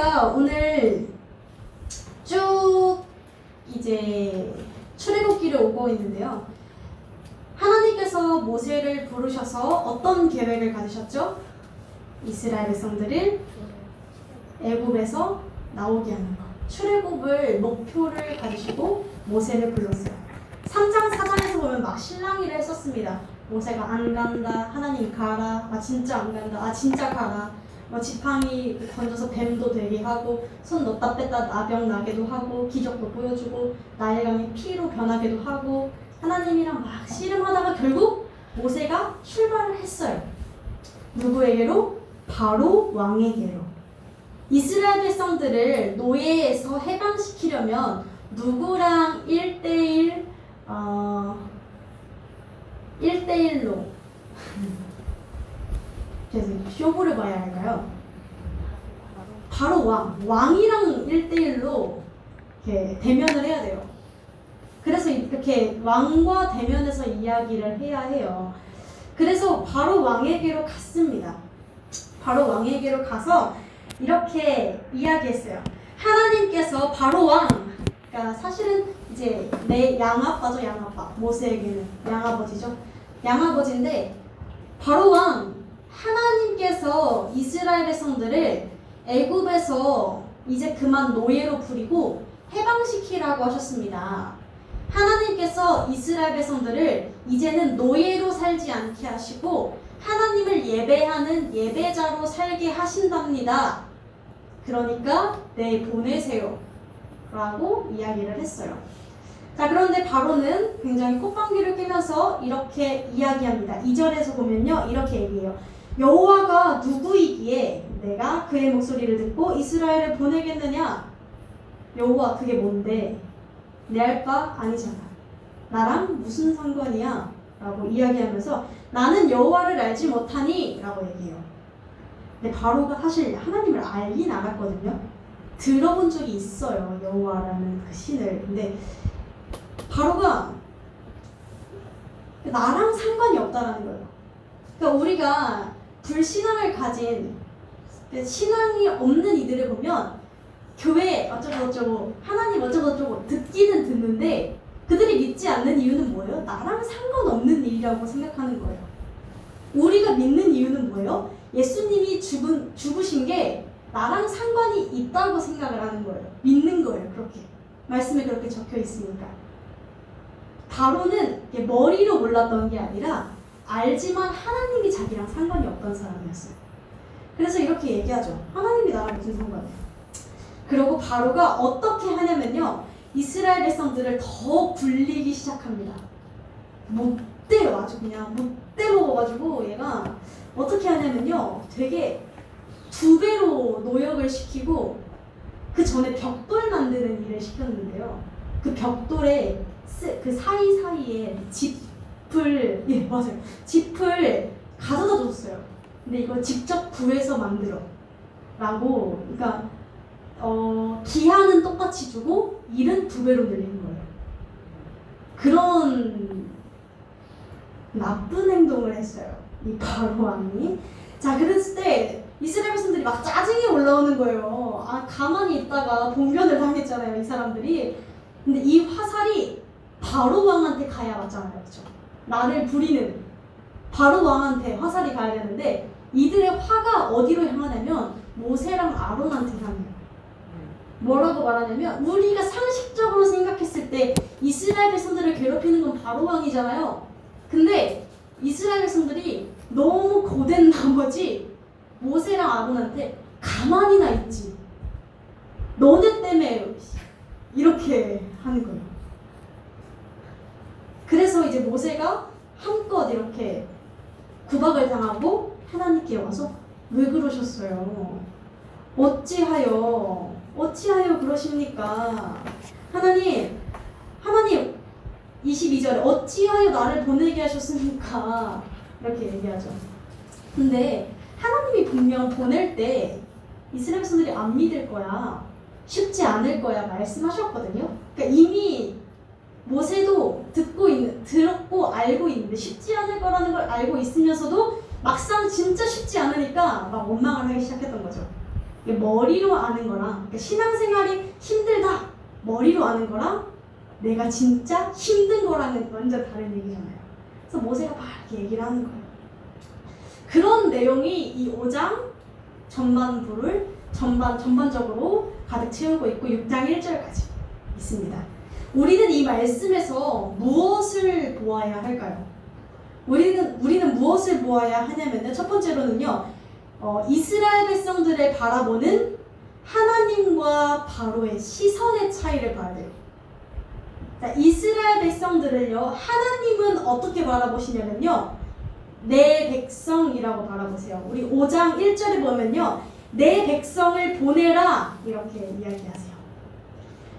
우리가 오늘 쭉 이제 출애굽기를 오고 있는데요. 하나님께서 모세를 부르셔서 어떤 계획을 가지셨죠? 이스라엘 백성들을 애굽에서 나오게 하는 것. 출애굽을 목표를 가지시고 모세를 불렀어요. 3장 4장에서 보면 막 실랑이를 했었습니다. 모세가 안 간다, 하나님 가라, 아 진짜 안 간다, 아 진짜 가라. 뭐 지팡이 던져서 뱀도 되게 하고, 손 넣다 뺐다 나병 나게도 하고, 기적도 보여주고, 나일강이 피로 변하게도 하고, 하나님이랑 막 씨름하다가 결국 모세가 출발을 했어요. 누구에게로? 바로 왕에게로. 이스라엘 백성들을 노예에서 해방시키려면 누구랑 1대1 1대1로 그래서 쇼부를 봐야 할까요? 바로 왕이랑 1대1로 이렇게 대면을 해야 돼요. 그래서 이렇게 왕과 대면해서 이야기를 해야 해요. 그래서 바로 왕에게로 갔습니다. 바로 왕에게로 가서 이렇게 이야기했어요. 하나님께서 바로 왕, 그러니까 사실은 이제 내 양아빠죠, 양아빠. 모세에게는 양아버지죠. 양아버지인데 바로 왕, 하나님께서 이스라엘 백성들을 애굽에서 이제 그만 노예로 부리고 해방시키라고 하셨습니다. 하나님께서 이스라엘 백성들을 이제는 노예로 살지 않게 하시고 하나님을 예배하는 예배자로 살게 하신답니다. 그러니까 보내세요 라고 이야기를 했어요. 자, 그런데 바로는 굉장히 콧방귀를 뀌면서 이렇게 이야기합니다. 2절에서 보면요, 이렇게 얘기해요. 여호와가 누구이기에 내가 그의 목소리를 듣고 이스라엘을 보내겠느냐? 여호와, 그게 뭔데? 내 할 바 아니잖아. 나랑 무슨 상관이야? 라고 이야기하면서 나는 여호와를 알지 못하니? 라고 얘기해요. 근데 바로가 사실 하나님을 알긴 알았거든요. 들어본 적이 있어요, 여호와라는 그 신을. 근데 바로가 나랑 상관이 없다라는 거예요. 그러니까 우리가 불신앙을 가진 신앙이 없는 이들을 보면 교회 어쩌고저쩌고 하나님 어쩌고저쩌고 듣기는 듣는데 그들이 믿지 않는 이유는 뭐예요? 나랑 상관없는 일이라고 생각하는 거예요. 우리가 믿는 이유는 뭐예요? 예수님이 죽으신 게 나랑 상관이 있다고 생각을 하는 거예요. 믿는 거예요. 그렇게 말씀에 그렇게 적혀 있으니까. 바로는 머리로 몰랐던 게 아니라 알지만 하나님이 자기랑 상관이 없던 사람이었어요. 그래서 이렇게 얘기하죠. 하나님이 나랑 무슨 상관이에요? 그리고 바로가 어떻게 하냐면요, 이스라엘 백성들을 더 굴리기 시작합니다. 못돼요. 아주 그냥 못돼 먹어가지고 얘가 어떻게 하냐면요, 되게 2배로 노역을 시키고 그 전에 벽돌 만드는 일을 시켰는데요. 그 벽돌에 그 사이사이에 짚을, 예 맞아요, 짚을 가져다 줬어요. 근데 이걸 직접 구해서 만들어 라고, 그러니까 기한은 똑같이 주고 일은 2배로 늘리는 거예요. 그런 나쁜 행동을 했어요, 이 바로 왕이. 자, 그랬을 때 이스라엘 백성들이 막 짜증이 올라오는 거예요. 아, 가만히 있다가 봉변을 당했잖아요, 이 사람들이. 근데 이 화살이 바로 왕한테 가야 맞잖아요, 그렇죠? 나를 부리는 바로 왕한테 화살이 가야 되는데 이들의 화가 어디로 향하냐면 모세랑 아론한테 향해요. 뭐라고 말하냐면, 우리가 상식적으로 생각했을 때 이스라엘 백성들을 괴롭히는 건 바로 왕이잖아요. 근데 이스라엘 백성들이 너무 고된 나머지 모세랑 아론한테 가만히나 있지, 너네 때문에 이렇게 하는 거예요. 그래서 이제 모세가 한껏 이렇게 구박을 당하고 하나님께 와서 왜 그러셨어요? 어찌하여 그러십니까? 하나님 22절에 어찌하여 나를 보내게 하셨습니까? 이렇게 얘기하죠. 근데 하나님이 분명 보낼 때 이스라엘 백성들이 안 믿을 거야, 쉽지 않을 거야 말씀하셨거든요. 그러니까 이미 모세도 들었고 알고 있는데 쉽지 않을 거라는 걸 알고 있으면서도 막상 진짜 쉽지 않으니까 막 원망을 하기 시작했던 거죠. 이게 머리로 아는 거랑 그러니까 신앙생활이 힘들다 머리로 아는 거랑 내가 진짜 힘든 거랑은 완전 다른 얘기잖아요. 그래서 모세가 막 이렇게 얘기를 하는 거예요. 그런 내용이 이 5장 전반적으로 가득 채우고 있고 6장 1절까지 있습니다. 우리는 이 말씀에서 무엇을 보아야 할까요? 우리는 무엇을 보아야 하냐면요. 첫 번째로는요. 이스라엘 백성들을 바라보는 하나님과 바로의 시선의 차이를 봐야 돼요. 자, 이스라엘 백성들을요. 하나님은 어떻게 바라보시냐면요. 내 백성이라고 바라보세요. 우리 5장 1절에 보면요. 내 백성을 보내라 이렇게 이야기하세요.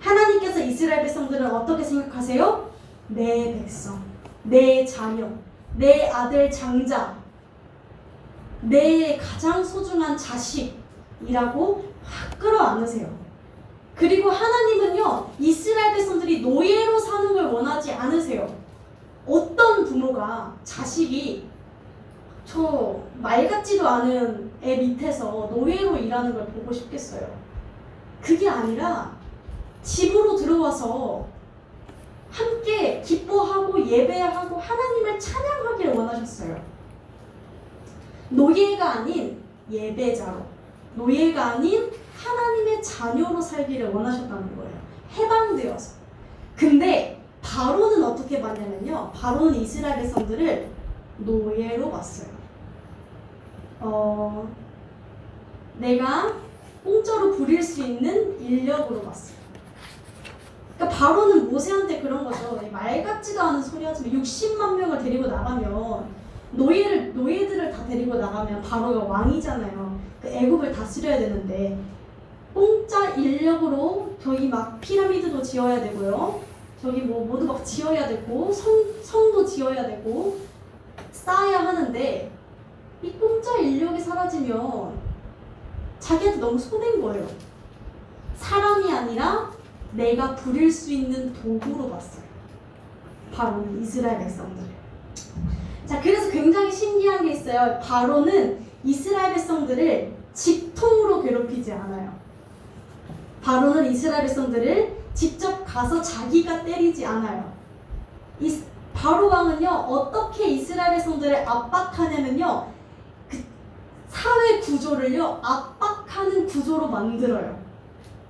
하나님께서 이스라엘 백성들은 어떻게 생각하세요? 내 백성, 내 자녀, 내 아들 장자, 내 가장 소중한 자식이라고 확 끌어안으세요. 그리고 하나님은요. 이스라엘 백성들이 노예로 사는 걸 원하지 않으세요. 어떤 부모가 자식이 저 말 같지도 않은 애 밑에서 노예로 일하는 걸 보고 싶겠어요? 그게 아니라 집으로 들어와서 함께 기뻐하고 예배하고 하나님을 찬양하기를 원하셨어요. 노예가 아닌 예배자로, 노예가 아닌 하나님의 자녀로 살기를 원하셨다는 거예요. 해방되어서. 근데 바로는 어떻게 봤냐면요. 바로는 이스라엘 백성들을 노예로 봤어요. 내가 공짜로 부릴 수 있는 인력으로 봤어요. 그러니까 바로는 모세한테 그런 거죠. 말 같지도 않은 소리 하지만 60만 명을 데리고 나가면 노예들을 다 데리고 나가면 바로가 왕이잖아요. 그 애국을 다스려야 되는데 공짜 인력으로 저기 막 피라미드도 지어야 되고요. 저기 뭐 모두 막 지어야 되고 성도 지어야 되고 쌓아야 하는데 이 공짜 인력이 사라지면 자기한테 너무 손해인 거예요. 사람이 아니라 내가 부릴 수 있는 도구로 봤어요. 바로는 이스라엘 백성들을. 자, 그래서 굉장히 신기한 게 있어요. 바로는 이스라엘 백성들을 직통으로 괴롭히지 않아요. 바로는 이스라엘 백성들을 직접 가서 자기가 때리지 않아요. 바로 왕은요, 어떻게 이스라엘 백성들을 압박하냐면요, 그 사회 구조를요, 압박하는 구조로 만들어요.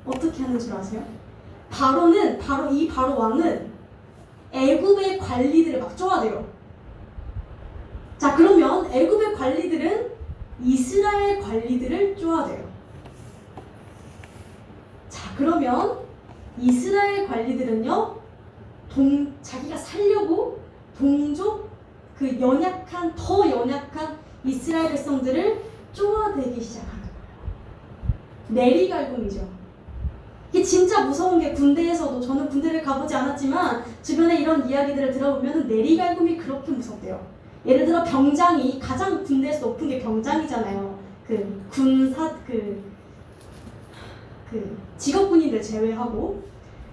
어떻게 하는 줄 아세요? 바로 왕은 애굽의 관리들을 막 쪼아대요. 자, 그러면 애굽의 관리들은 이스라엘 관리들을 쪼아대요. 자, 그러면 이스라엘 관리들은요, 자기가 살려고 동족 더 연약한 이스라엘 백성들을 쪼아대기 시작하는 거예요. 내리갈굼이죠. 이게 진짜 무서운 게 군대에서도, 저는 군대를 가보지 않았지만 주변에 이런 이야기들을 들어보면 내리갈굼이 그렇게 무섭대요. 예를 들어 병장이, 가장 군대에서 높은 게 병장이잖아요. 직업군인들 제외하고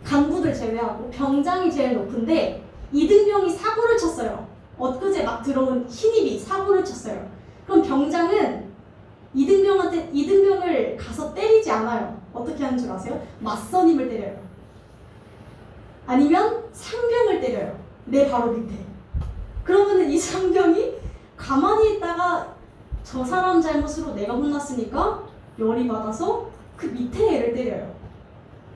간부들 제외하고 병장이 제일 높은데 이등병이 사고를 쳤어요. 엊그제 막 들어온 신입이 사고를 쳤어요. 그럼 병장은 이등병을 가서 때리지 않아요. 어떻게 하는 줄 아세요? 맞선임을 때려요. 아니면 상병을 때려요. 내 바로 밑에. 그러면은 이 상병이 가만히 있다가 저 사람 잘못으로 내가 혼났으니까 열이 받아서 그 밑에 애를 때려요.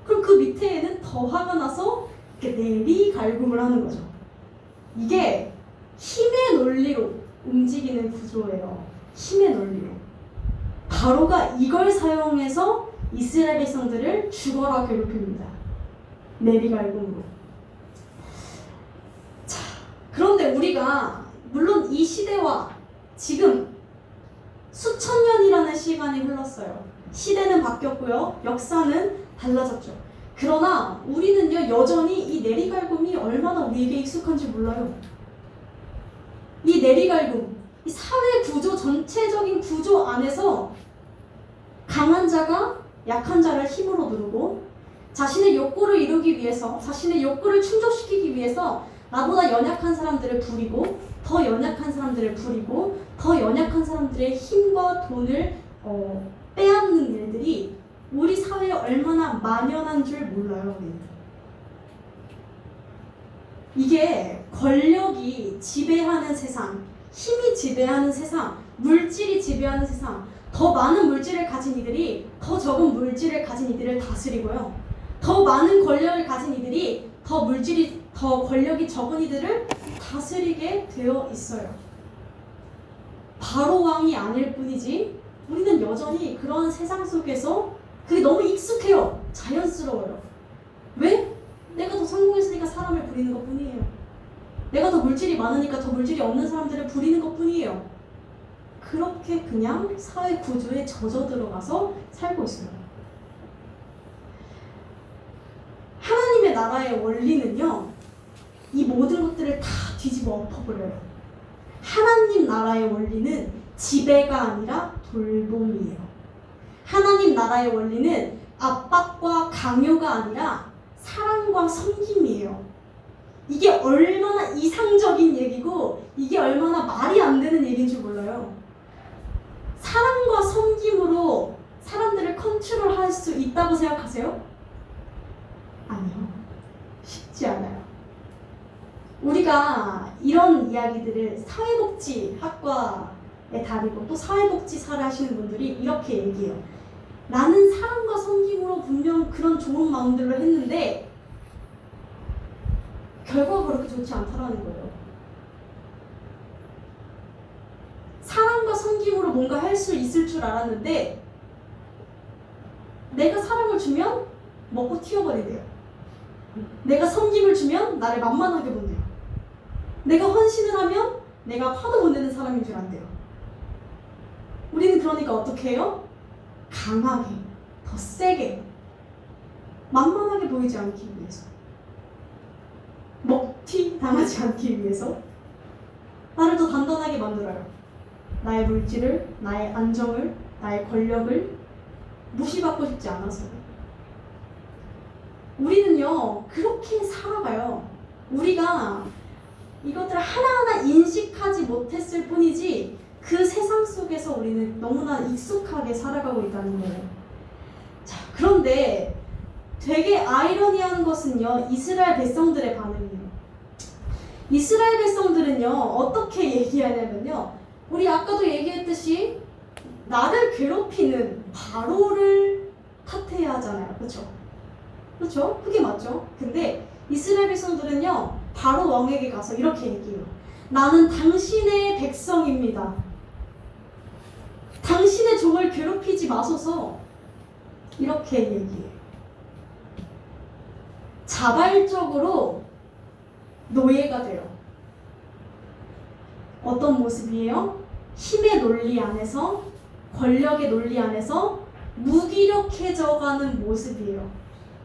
그럼 그 밑에 애는 더 화가 나서 이렇게 내리갈굼을 하는 거죠. 이게 힘의 논리로 움직이는 구조예요. 힘의 논리로. 바로가 이걸 사용해서 이스라엘 백성들을 죽어라 괴롭힙니다. 내리갈굼으로. 자, 그런데 우리가 물론 이 시대와 지금 수천 년이라는 시간이 흘렀어요. 시대는 바뀌었고요. 역사는 달라졌죠. 그러나 우리는요, 여전히 이 내리갈굼이 얼마나 우리에게 익숙한지 몰라요. 이 내리갈굼, 이 사회 구조, 전체적인 구조 안에서 강한 자가 약한 자를 힘으로 누르고 자신의 욕구를 이루기 위해서, 자신의 욕구를 충족시키기 위해서 나보다 연약한 사람들을 부리고 더 연약한 사람들을 부리고 더 연약한 사람들의 힘과 돈을 빼앗는 일들이 우리 사회에 얼마나 만연한 줄 몰라요, 우리는. 이게 권력이 지배하는 세상, 힘이 지배하는 세상, 물질이 지배하는 세상, 더 많은 물질을 가진 이들이 더 적은 물질을 가진 이들을 다스리고요. 더 많은 권력을 가진 이들이 더 권력이 적은 이들을 다스리게 되어 있어요. 바로 왕이 아닐 뿐이지 우리는 여전히 그런 세상 속에서 그게 너무 익숙해요. 자연스러워요. 왜? 내가 더 성공했으니까 사람을 부리는 것 뿐이에요. 내가 더 물질이 많으니까 더 물질이 없는 사람들을 부리는 것 뿐이에요. 그렇게 그냥 사회 구조에 젖어 들어가서 살고 있어요. 하나님의 나라의 원리는요, 이 모든 것들을 다 뒤집어 엎어버려요. 하나님 나라의 원리는 지배가 아니라 돌봄이에요. 하나님 나라의 원리는 압박과 강요가 아니라 사랑과 섬김이에요. 이게 얼마나 이상적인 얘기고 이게 얼마나 말이 안 되는 얘기인 줄 몰라요. 사랑과 섬김으로 사람들을 컨트롤할 수 있다고 생각하세요? 아니요. 쉽지 않아요. 우리가 이런 이야기들을 사회복지학과에 다니고 또 사회복지사를 하시는 분들이 이렇게 얘기해요. 나는 사랑과 섬김으로 분명 그런 좋은 마음들로 했는데 결과가 그렇게 좋지 않다라는 거예요. 사랑과 섬김으로 뭔가 할 수 있을 줄 알았는데 내가 사랑을 주면 먹고 튀어버리대요. 내가 섬김을 주면 나를 만만하게 본대요. 내가 헌신을 하면 내가 화도 못 내는 사람인 줄 안대요. 우리는 그러니까 어떻게 해요? 강하게, 더 세게, 만만하게 보이지 않기 위해서, 먹튀 당하지 않기 위해서 나를 더 단단하게 만들어요. 나의 물질을, 나의 안정을, 나의 권력을 무시받고 싶지 않아서요. 우리는요, 그렇게 살아가요. 우리가 이것들을 하나하나 인식하지 못했을 뿐이지 그 세상 속에서 우리는 너무나 익숙하게 살아가고 있다는 거예요. 자, 그런데 되게 아이러니한 것은요, 이스라엘 백성들의 반응이에요. 이스라엘 백성들은요, 어떻게 얘기하냐면요, 우리 아까도 얘기했듯이 나를 괴롭히는 바로를 탓해야 하잖아요. 그렇죠? 그렇죠? 그게 맞죠? 근데 이스라엘 백성들은요, 바로 왕에게 가서 이렇게 얘기해요. 나는 당신의 백성입니다. 당신의 종을 괴롭히지 마소서. 이렇게 얘기해요. 자발적으로 노예가 돼요. 어떤 모습이에요? 힘의 논리 안에서, 권력의 논리 안에서 무기력해져가는 모습이에요.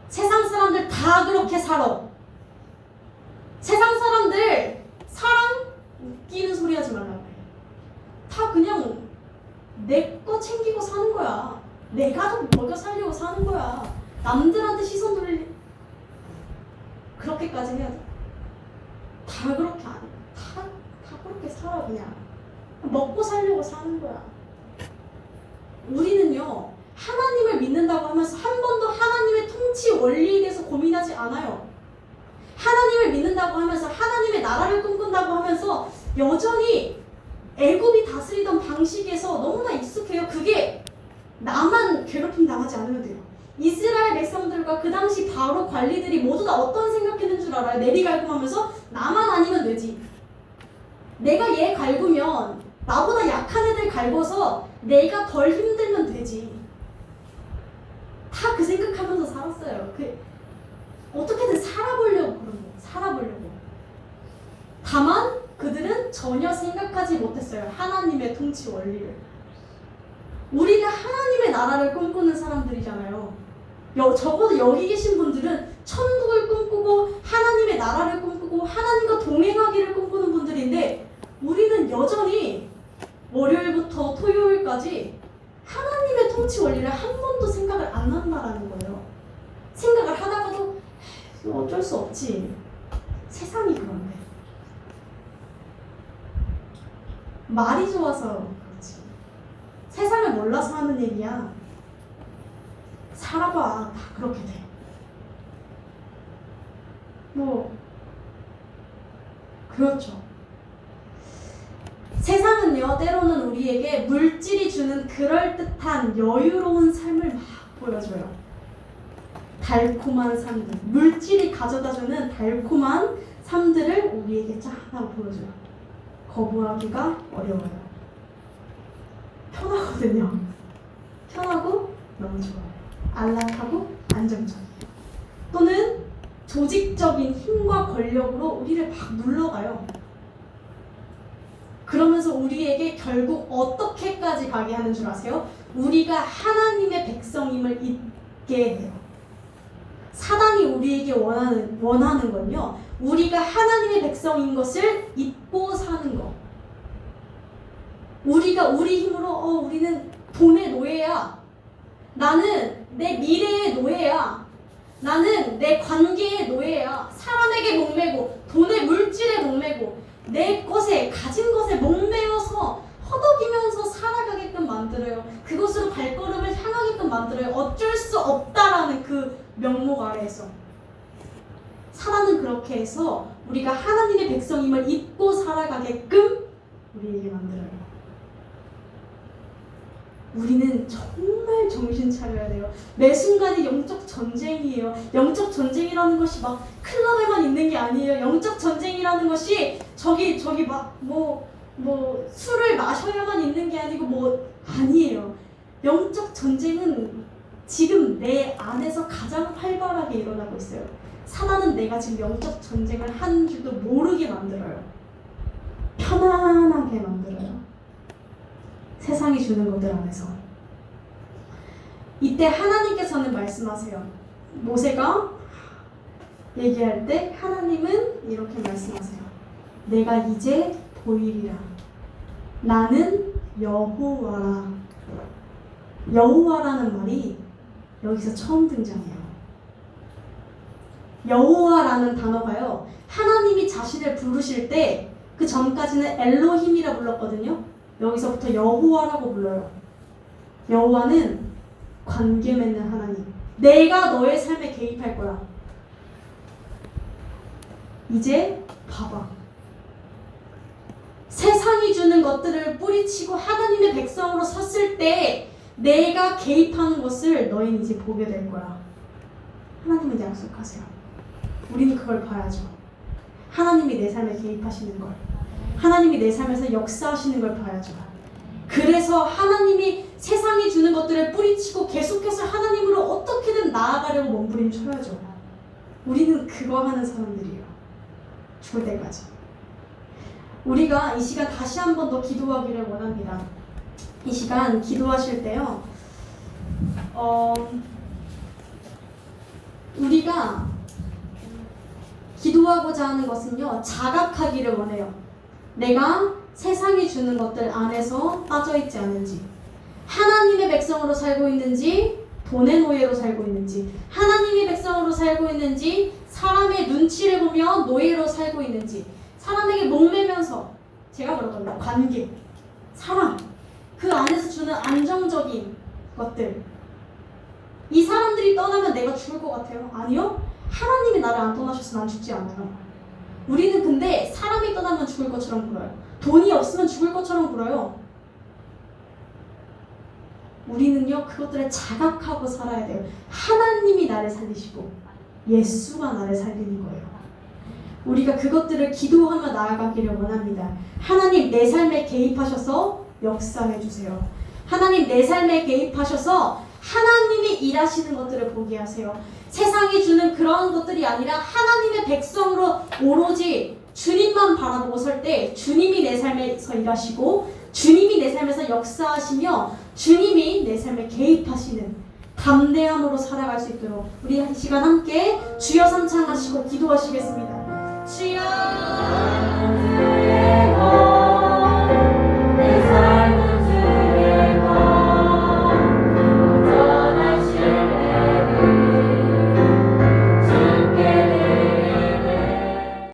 세상 사람들 다 그렇게 살아. 세상 사람들 사랑 웃기는 소리 하지 말라고 해. 다 그냥 내 거 챙기고 사는 거야. 내 가족 먹여 살려고 사는 거야. 남들한테 시선 돌리 그렇게까지 해야 돼. 다 그렇게 안 해. 다 그렇게 살아. 그냥 먹고 살려고 사는 거야. 우리는요, 하나님을 믿는다고 하면서 한 번도 하나님의 통치 원리에 대해서 고민하지 않아요. 하나님을 믿는다고 하면서 하나님의 나라를 꿈꾼다고 하면서 여전히 애굽이 다스리던 방식에서 너무나 익숙해요. 그게 나만 괴롭힘 당하지 않으면 돼요. 이스라엘 백성들과 그 당시 바로 관리들이 모두 다 어떤 생각했는 줄 알아요? 내리갈굼하면서 나만 아니면 되지. 내가 얘 갈구면 나보다 약한 애들 갈궈서 내가 덜 힘들면 되지. 다 그 생각하면서 살았어요. 어떻게든 살아보려고 그런 거예요. 살아보려고. 다만 그들은 전혀 생각하지 못했어요. 하나님의 통치 원리를. 우리는 하나님의 나라를 꿈꾸는 사람들이잖아요. 적어도 여기 계신 분들은 천국을 꿈꾸고 하나님의 나라를 꿈꾸고 하나님과 동행하기를 꿈꾸는 분들인데 우리는 여전히 월요일부터 토요일까지 하나님의 통치 원리를 한 번도 생각을 안 한다라는 거예요. 생각을 하다가도 어쩔 수 없지. 세상이 그런데. 말이 좋아서 그렇지. 세상을 몰라서 하는 얘기야. 살아봐. 다 그렇게 돼. 그렇죠. 세상은요, 때로는 우리에게 물질이 주는 그럴듯한 여유로운 삶을 막 보여줘요. 달콤한 삶들, 물질이 가져다주는 달콤한 삶들을 우리에게 쫙 하고 보여줘요. 거부하기가 어려워요. 편하거든요. 편하고 너무 좋아요. 안락하고 안정적이에요. 또는 조직적인 힘과 권력으로 우리를 막 눌러가요. 그러면서 우리에게 결국 어떻게까지 가게 하는 줄 아세요? 우리가 하나님의 백성임을 잊게 해요. 사단이 우리에게 원하는 건요, 우리가 하나님의 백성인 것을 잊고 사는 거. 우리가 우리 힘으로 우리는 돈의 노예야. 나는 내 미래의 노예야. 나는 내 관계의 노예야. 사람에게 목매고 돈의 물질에 목매고 내 것에 가진 것에 목매어서 허덕이면서 살아가게끔 만들어요. 그것으로 발걸음을 향하게끔 만들어요. 어쩔 수 없다라는 그 명목 아래에서 사단은 그렇게 해서 우리가 하나님의 백성임을 잊고 살아가게끔 우리에게 만들어요. 우리는 정말 정신 차려야 돼요. 매 순간이 영적 전쟁이에요. 영적 전쟁이라는 것이 막 클럽에만 있는 게 아니에요. 영적 전쟁이라는 것이 저기 막 술을 마셔야만 있는 게 아니고 아니에요. 영적 전쟁은 지금 내 안에서 가장 활발하게 일어나고 있어요. 사단은 내가 지금 영적 전쟁을 하는 줄도 모르게 만들어요. 편안하게 만들어요. 세상이 주는 것들 안에서. 이때 하나님께서는 말씀하세요. 모세가 얘기할 때 하나님은 이렇게 말씀하세요. 내가 이제 보이리라. 나는 여호와라. 여호와라는 말이 여기서 처음 등장해요. 여호와라는 단어가요, 하나님이 자신을 부르실 때 그 전까지는 엘로힘이라 불렀거든요. 여기서부터 여호와라고 불러요. 여호와는 관계 맺는 하나님. 내가 너의 삶에 개입할 거야. 이제 봐봐. 세상이 주는 것들을 뿌리치고 하나님의 백성으로 섰을 때 내가 개입하는 것을 너희는 이제 보게 될 거야. 하나님은 약속하세요. 우리는 그걸 봐야죠. 하나님이 내 삶에 개입하시는 걸, 하나님이 내 삶에서 역사하시는 걸 봐야죠. 그래서 하나님이 세상이 주는 것들을 뿌리치고 계속해서 하나님으로 어떻게든 나아가려고 몸부림쳐야죠. 우리는 그거 하는 사람들이에요. 죽을 때까지. 우리가 이 시간 다시 한 번 더 기도하기를 원합니다. 이 시간 기도하실 때요, 우리가 기도하고자 하는 것은요, 자각하기를 원해요. 내가 세상이 주는 것들 안에서 빠져있지 않은지, 하나님의 백성으로 살고 있는지, 돈의 노예로 살고 있는지, 하나님의 백성으로 살고 있는지, 사람의 눈치를 보며 노예로 살고 있는지, 사람에게 목매면서, 제가 그러거든요, 관계, 사랑, 그 안에서 주는 안정적인 것들. 이 사람들이 떠나면 내가 죽을 것 같아요? 아니요. 하나님이 나를 안 떠나셔서 난 죽지 않아요. 우리는 근데 사람이 떠나면 죽을 것처럼 굴어요. 돈이 없으면 죽을 것처럼 굴어요. 우리는요, 그것들을 자각하고 살아야 돼요. 하나님이 나를 살리시고 예수가 나를 살리는 거예요. 우리가 그것들을 기도하며 나아가기를 원합니다. 하나님, 내 삶에 개입하셔서 역사해 주세요. 하나님, 내 삶에 개입하셔서 하나님이 일하시는 것들을 보게 하세요. 세상이 주는 그런 것들이 아니라 하나님의 백성으로 오로지 주님만 바라보고 설 때 주님이 내 삶에서 일하시고 주님이 내 삶에서 역사하시며 주님이 내 삶에 개입하시는 담대함으로 살아갈 수 있도록 우리 한 시간 함께 주여 삼창하시고 기도하시겠습니다. 주여